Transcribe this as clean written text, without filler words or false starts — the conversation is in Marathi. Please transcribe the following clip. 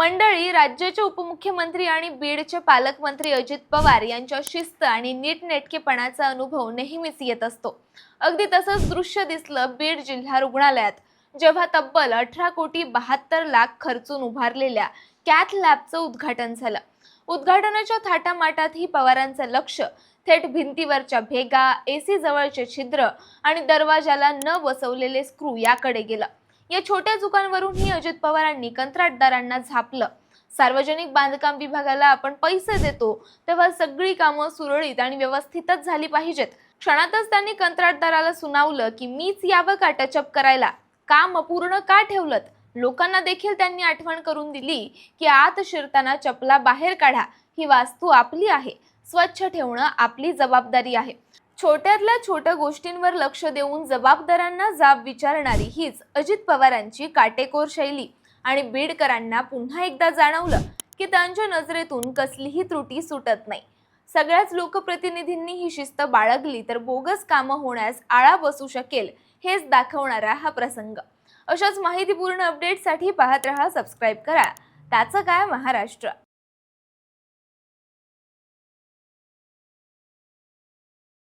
मंडळी, राज्याचे उपमुख्यमंत्री आणि बीडचे पालकमंत्री अजित पवार यांच्या शिस्त आणि नीटनेटकेपणाचा अनुभव नेहमीच येत असतो। अगदी तसंच दृश्य दिसलं बीड जिल्हा रुग्णालयात, जेव्हा तब्बल 18,72,00,000 खर्चून उभारलेल्या कॅथ लॅबचं उद्घाटन झालं। उद्घाटनाच्या थाटामाटात ही पवारांचं लक्ष थेट भिंतीवरच्या भेगा, एसी जवळचे छिद्र आणि दरवाजाला न बसवलेले स्क्रू याकडे गेलं। या छोट्या चुकांवरूनही अजित पवारांनी कंत्राटदारांना झापलं। सार्वजनिक बांधकाम विभागाला आपण पैसे देतो तेव्हा सगळी कामं सुरळीत आणि व्यवस्थितच झाली पाहिजेत। क्षणातच त्यांनी कंत्राटदाराला सुनावलं की मीच यावं का टचअप करायला, काम अपूर्ण का ठेवलं। लोकांना देखील त्यांनी आठवण करून दिली की आत शिरताना चपला बाहेर काढा, ही वास्तू आपली आहे, स्वच्छ ठेवणं आपली जबाबदारी आहे। छोट्यातल्या छोट्या गोष्टींवर लक्ष देऊन जबाबदारांना जाब विचारणारी हीच अजित पवारांची काटेकोर शैली। आणि बीडकरांना पुन्हा एकदा जाणवलं की त्यांच्या नजरेतून कसलीही त्रुटी सुटत नाही। सगळ्याच लोकप्रतिनिधींनी ही शिस्त बाळगली तर बोगस कामं होण्यास आळा बसू शकेल, हेच दाखवणारा हा प्रसंग। अशाच माहितीपूर्ण अपडेटसाठी पाहत रहा, सबस्क्राईब करा त्याचं काय महाराष्ट्र।